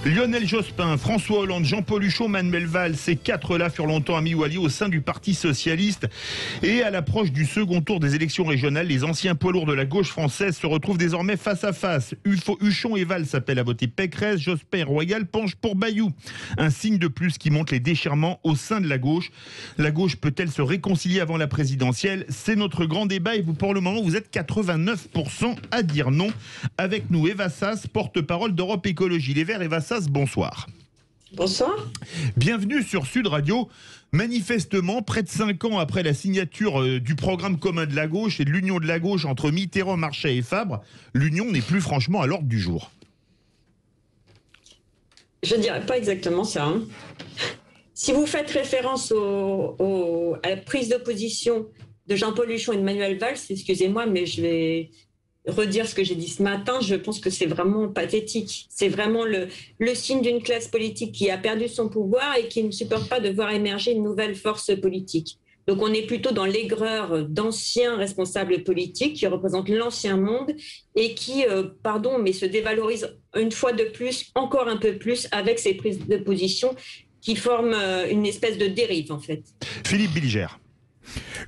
Lionel Jospin, François Hollande, Jean-Paul Huchon, Manuel Valls, ces quatre-là furent longtemps amis ou alliés au sein du Parti socialiste. Et à l'approche du second tour des élections régionales, les anciens poids lourds de la gauche française se retrouvent désormais face à face. Huchon et Valls s'appellent à voter Pécresse, Jospin et Royal penchent pour Bayrou. Un signe de plus qui montre les déchirements au sein de la gauche. La gauche peut-elle se réconcilier avant la présidentielle? C'est notre grand débat et vous, pour le moment, vous êtes 89% à dire non. Avec nous, Eva Sas, porte-parole d'Europe Écologie Les Verts. Eva Sas, bonsoir. Bonsoir. Bienvenue sur Sud Radio. Manifestement, près de 5 ans après la signature du programme commun de la gauche et de l'union de la gauche entre Mitterrand, Marchais et Fabre, l'union n'est plus franchement à l'ordre du jour. Je ne dirais pas exactement ça. Si vous faites référence à la prise de position de Jean-Paul Huchon et de Manuel Valls, excusez-moi, mais je vais redire ce que j'ai dit ce matin, je pense que c'est vraiment pathétique. C'est vraiment le signe d'une classe politique qui a perdu son pouvoir et qui ne supporte pas de voir émerger une nouvelle force politique. Donc on est plutôt dans l'aigreur d'anciens responsables politiques qui représentent l'ancien monde et qui, se dévalorisent une fois de plus, encore un peu plus, avec ces prises de position qui forment une espèce de dérive en fait. Philippe Bilger.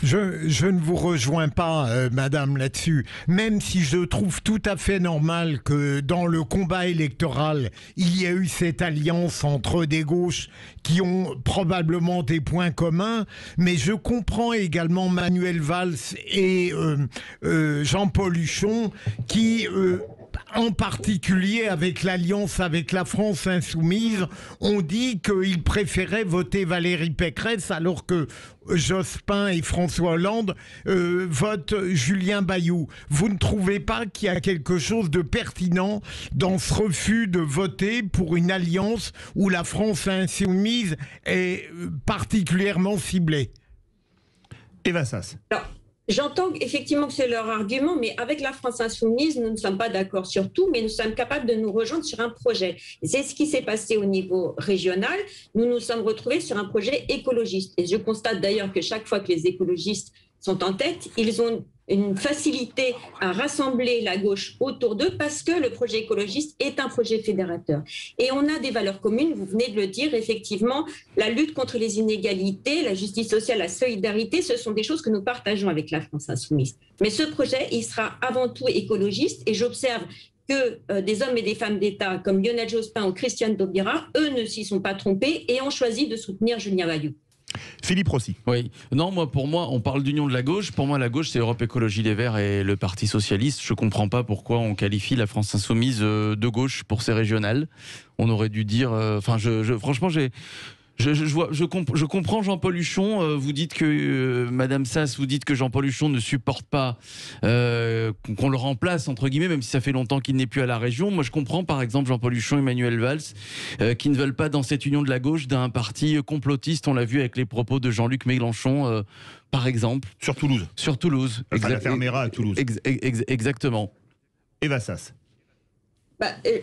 Je ne vous rejoins pas, madame, là-dessus. Même si je trouve tout à fait normal que dans le combat électoral, il y ait eu cette alliance entre des gauches qui ont probablement des points communs, mais je comprends également Manuel Valls et Jean-Paul Huchon qui... en particulier avec l'alliance avec la France insoumise, on dit qu'ils préféraient voter Valérie Pécresse alors que Jospin et François Hollande votent Julien Bayou. Vous ne trouvez pas qu'il y a quelque chose de pertinent dans ce refus de voter pour une alliance où la France insoumise est particulièrement ciblée? Eva Sas. J'entends effectivement que c'est leur argument, mais avec la France insoumise, nous ne sommes pas d'accord sur tout, mais nous sommes capables de nous rejoindre sur un projet. C'est ce qui s'est passé au niveau régional. Nous nous sommes retrouvés sur un projet écologiste. Et je constate d'ailleurs que chaque fois que les écologistes sont en tête, ils ont une facilité à rassembler la gauche autour d'eux parce que le projet écologiste est un projet fédérateur. Et on a des valeurs communes, vous venez de le dire, effectivement, la lutte contre les inégalités, la justice sociale, la solidarité, ce sont des choses que nous partageons avec la France insoumise. Mais ce projet, il sera avant tout écologiste et j'observe que des hommes et des femmes d'État comme Lionel Jospin ou Christiane Taubira, eux ne s'y sont pas trompés et ont choisi de soutenir Julien Bayou. Philippe Rossi. Oui. Non, pour moi, on parle d'union de la gauche. Pour moi, la gauche, c'est Europe Écologie Les Verts et le Parti Socialiste. Je ne comprends pas pourquoi on qualifie la France Insoumise de gauche pour ces régionales. On aurait dû dire... franchement, je comprends Jean-Paul Huchon. Vous dites que, Madame Sas, vous dites que Jean-Paul Huchon ne supporte pas qu'on le remplace, entre guillemets, même si ça fait longtemps qu'il n'est plus à la région. Moi, je comprends, par exemple, Jean-Paul Huchon et Manuel Valls, qui ne veulent pas, dans cette union de la gauche, d'un parti complotiste. On l'a vu avec les propos de Jean-Luc Mélenchon, par exemple. Sur Toulouse. Sur Toulouse. Enfin, la Fermera à Toulouse. Exactement. Eva Sas.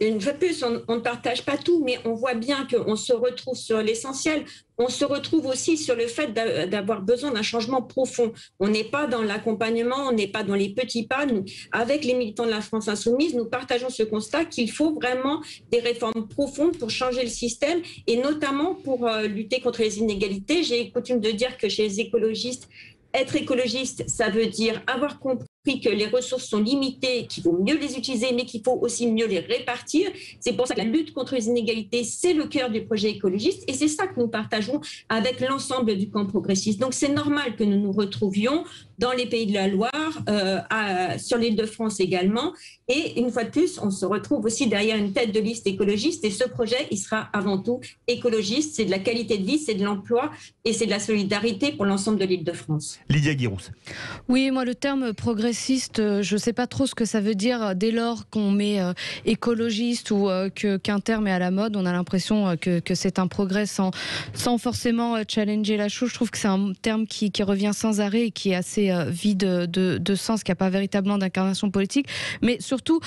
Une fois de plus, on ne partage pas tout, mais on voit bien qu'on se retrouve sur l'essentiel. On se retrouve aussi sur le fait d'avoir besoin d'un changement profond. On n'est pas dans l'accompagnement, on n'est pas dans les petits pas. Nous, avec les militants de la France insoumise, nous partageons ce constat qu'il faut vraiment des réformes profondes pour changer le système et notamment pour lutter contre les inégalités. J'ai coutume de dire que chez les écologistes, être écologiste, ça veut dire avoir compris que les ressources sont limitées, qu'il faut mieux les utiliser, mais qu'il faut aussi mieux les répartir. C'est pour ça que la lutte contre les inégalités, c'est le cœur du projet écologiste et c'est ça que nous partageons avec l'ensemble du camp progressiste. Donc c'est normal que nous nous retrouvions dans les Pays de la Loire, sur l'Île-de-France également. Et une fois de plus, on se retrouve aussi derrière une tête de liste écologiste et ce projet, il sera avant tout écologiste. C'est de la qualité de vie, c'est de l'emploi et c'est de la solidarité pour l'ensemble de l'Île-de-France. Lydia Guirousse. Oui, moi le terme progressiste, je ne sais pas trop ce que ça veut dire dès lors qu'on met écologiste ou qu'un terme est à la mode. On a l'impression que c'est un progrès sans forcément challenger la chose. Je trouve que c'est un terme qui revient sans arrêt et qui est assez vide de sens, qui n'a pas véritablement d'incarnation politique. Mais surtout,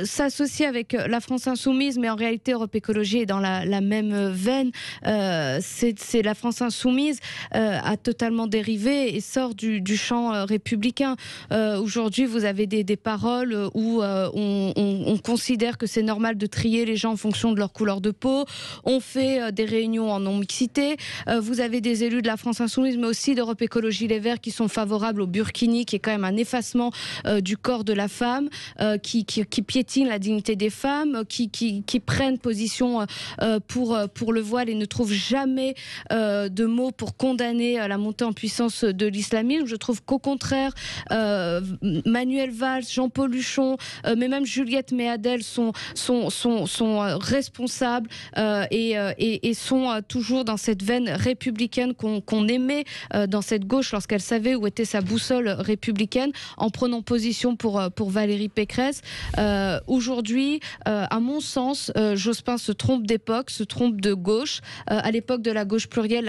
s'associer avec la France insoumise, mais en réalité Europe Écologie est dans la même veine. C'est la France insoumise a totalement dérivé et sort du champ républicain. Aujourd'hui, vous avez des paroles où on considère que c'est normal de trier les gens en fonction de leur couleur de peau. On fait des réunions en non-mixité. Vous avez des élus de la France Insoumise, mais aussi d'Europe Écologie Les Verts qui sont favorables au burkini, qui est quand même un effacement du corps de la femme, qui piétine la dignité des femmes, qui prennent position pour le voile et ne trouvent jamais de mots pour condamner la montée en puissance de l'islamisme. Je trouve qu'au contraire, Manuel Valls, Jean-Paul Huchon, mais même Juliette Méadel sont responsables et sont toujours dans cette veine républicaine qu'on aimait dans cette gauche lorsqu'elle savait où était sa boussole républicaine, en prenant position pour Valérie Pécresse. Aujourd'hui, à mon sens, Jospin se trompe d'époque, se trompe de gauche. À l'époque de la gauche plurielle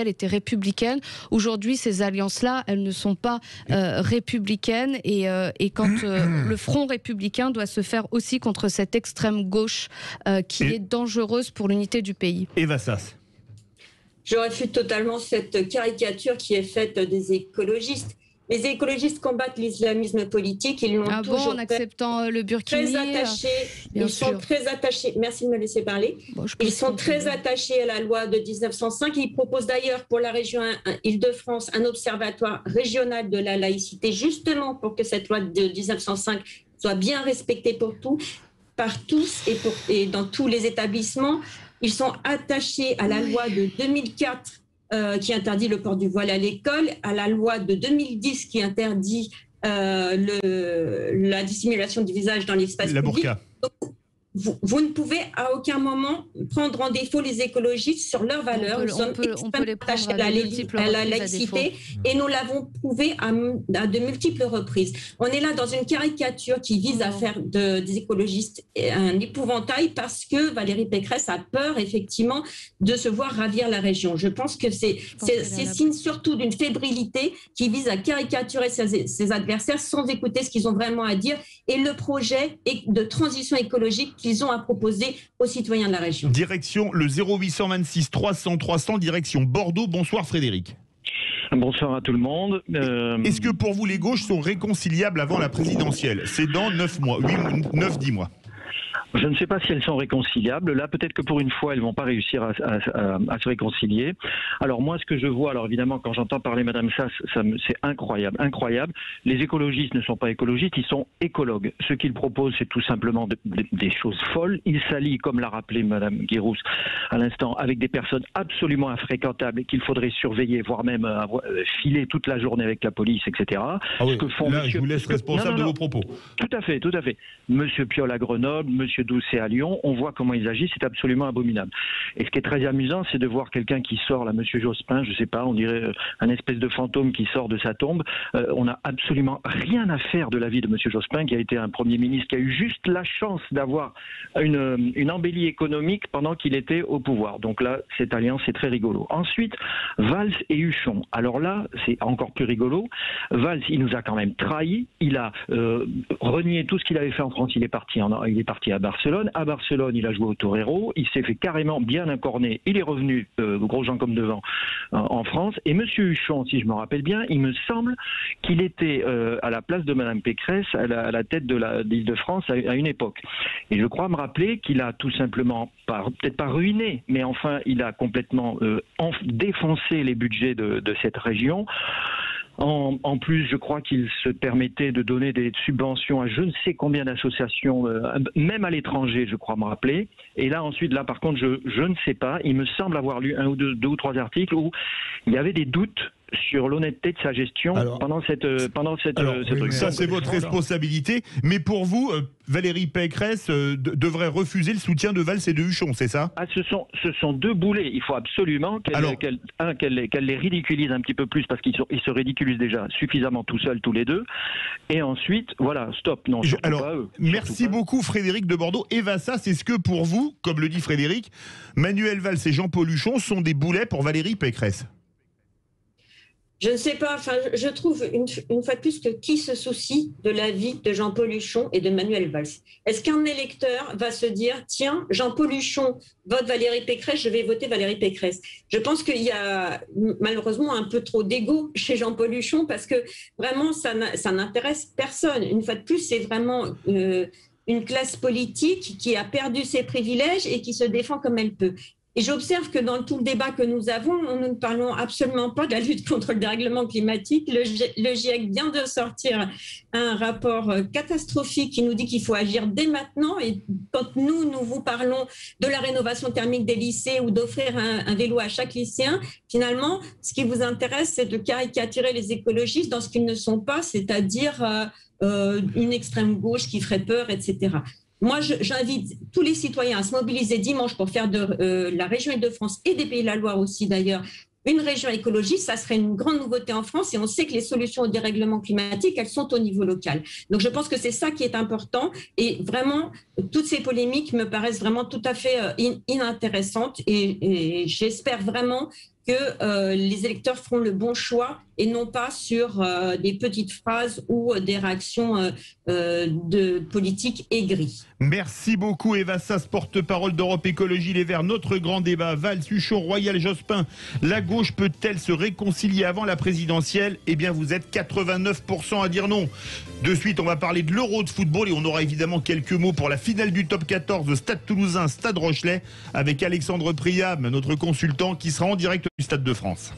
était républicaine. Aujourd'hui, ces alliances-là, elles ne sont pas républicaines et quand le front républicain doit se faire aussi contre cette extrême gauche qui est dangereuse pour l'unité du pays. Eva Sas. Je réfute totalement cette caricature qui est faite des écologistes. Les écologistes combattent l'islamisme politique, ils l'ont toujours en acceptant le burkini. Ils sont très attachés. Merci de me laisser parler. Ils sont très attachés à la loi de 1905. Ils proposent d'ailleurs pour la région Île-de-France un observatoire régional de la laïcité, justement pour que cette loi de 1905 soit bien respectée par tous et dans tous les établissements. Ils sont attachés à la loi de 2004 qui interdit le port du voile à l'école, à la loi de 2010 qui interdit la dissimulation du visage dans l'espace public. Burqa. Donc, vous ne pouvez à aucun moment prendre en défaut les écologistes sur leurs valeurs. Nous sommes extrêmement attachés à la laïcité et nous l'avons prouvé à de multiples reprises. On est là dans une caricature qui vise à faire des écologistes un épouvantail parce que Valérie Pécresse a peur effectivement de se voir ravir la région. Je pense que c'est signe surtout d'une fébrilité qui vise à caricaturer ses adversaires sans écouter ce qu'ils ont vraiment à dire et le projet de transition écologique qu'ils ont à proposer aux citoyens de la région. Direction le 0826 300 300, direction Bordeaux. Bonsoir Frédéric. Bonsoir à tout le monde. Est-ce que pour vous les gauches sont réconciliables avant la présidentielle? C'est dans 9-10 mois. Je ne sais pas si elles sont réconciliables. Là, peut-être que pour une fois, elles vont pas réussir à se réconcilier. Alors moi, ce que je vois, alors évidemment, quand j'entends parler Madame Sass, c'est incroyable, incroyable. Les écologistes ne sont pas écologistes, ils sont écologues. Ce qu'ils proposent, c'est tout simplement des choses folles. Ils s'allient, comme l'a rappelé Madame Guérousse à l'instant, avec des personnes absolument infréquentables qu'il faudrait surveiller, voire même filer toute la journée avec la police, etc. Ah oui, ce que font là, je vous laisse responsable de vos propos. Tout à fait, tout à fait. Monsieur Piolle à Grenoble, Monsieur Doucet à Lyon, on voit comment ils agissent, c'est absolument abominable. Et ce qui est très amusant, c'est de voir quelqu'un qui sort, là, Monsieur Jospin, je sais pas, on dirait un espèce de fantôme qui sort de sa tombe. On n'a absolument rien à faire de la vie de Monsieur Jospin, qui a été un Premier ministre, qui a eu juste la chance d'avoir une embellie économique pendant qu'il était au pouvoir. Donc là, cette alliance, c'est très rigolo. Ensuite, Valls et Huchon. Alors là, c'est encore plus rigolo. Valls, il nous a quand même trahis. Il a renié tout ce qu'il avait fait en France. Il est parti à Barcelone. À Barcelone, il a joué au torero. Il s'est fait carrément bien incorner. Il est revenu, gros Jean comme devant, en France. Et Monsieur Huchon, si je me rappelle bien, il me semble qu'il était à la place de Madame Pécresse, à la tête de l'Île-de-France à une époque. Et je crois me rappeler qu'il a tout simplement, peut-être pas ruiné, mais enfin, il a complètement défoncé les budgets de cette région. En plus, je crois qu'il se permettait de donner des subventions à je ne sais combien d'associations, même à l'étranger, je crois me rappeler. Et là, ensuite, par contre, je ne sais pas. Il me semble avoir lu deux ou trois articles où il y avait des doutes sur l'honnêteté de sa gestion pendant cette truc. Ça, c'est votre responsabilité. Mais pour vous, Valérie Pécresse devrait refuser le soutien de Valls et de Huchon, c'est ça? Ce sont deux boulets. Il faut absolument qu'elle les ridiculise un petit peu plus parce qu'ils se ridiculisent déjà suffisamment tout seuls, tous les deux. Et ensuite, voilà, stop. Non, pas eux. Merci beaucoup Frédéric de Bordeaux. Eva Sas, est-ce que pour vous, comme le dit Frédéric, Manuel Valls et Jean-Paul Huchon sont des boulets pour Valérie Pécresse? Je ne sais pas, enfin, je trouve une fois de plus que qui se soucie de la vie de Jean-Paul Huchon et de Manuel Valls? Est-ce qu'un électeur va se dire, tiens, Jean-Paul Huchon vote Valérie Pécresse, je vais voter Valérie Pécresse? Je pense qu'il y a malheureusement un peu trop d'ego chez Jean-Paul Huchon parce que vraiment, ça n'intéresse personne. Une fois de plus, c'est vraiment une classe politique qui a perdu ses privilèges et qui se défend comme elle peut. Et j'observe que dans tout le débat que nous avons, nous ne parlons absolument pas de la lutte contre le dérèglement climatique. Le GIEC vient de sortir un rapport catastrophique qui nous dit qu'il faut agir dès maintenant. Et quand nous vous parlons de la rénovation thermique des lycées ou d'offrir un vélo à chaque lycéen, finalement, ce qui vous intéresse, c'est de caricaturer les écologistes dans ce qu'ils ne sont pas, c'est-à-dire une extrême gauche qui ferait peur, etc. Moi, j'invite tous les citoyens à se mobiliser dimanche pour faire de la région Île-de-France et des Pays de la Loire aussi d'ailleurs une région écologiste. Ça serait une grande nouveauté en France et on sait que les solutions au dérèglement climatique, elles sont au niveau local. Donc je pense que c'est ça qui est important et vraiment, toutes ces polémiques me paraissent vraiment tout à fait inintéressantes et j'espère vraiment que les électeurs feront le bon choix et non pas sur des petites phrases ou des réactions de politique aigries. Merci beaucoup Eva Sas, porte-parole d'Europe Écologie Les Verts. Notre grand débat, Valls, Huchon, Royal, Jospin. La gauche peut-elle se réconcilier avant la présidentielle? Eh bien, vous êtes 89% à dire non. De suite, on va parler de l'Euro de football et on aura évidemment quelques mots pour la finale du top 14, Stade Toulousain, Stade Rochelet, avec Alexandre Priam, notre consultant, qui sera en direct du Stade de France.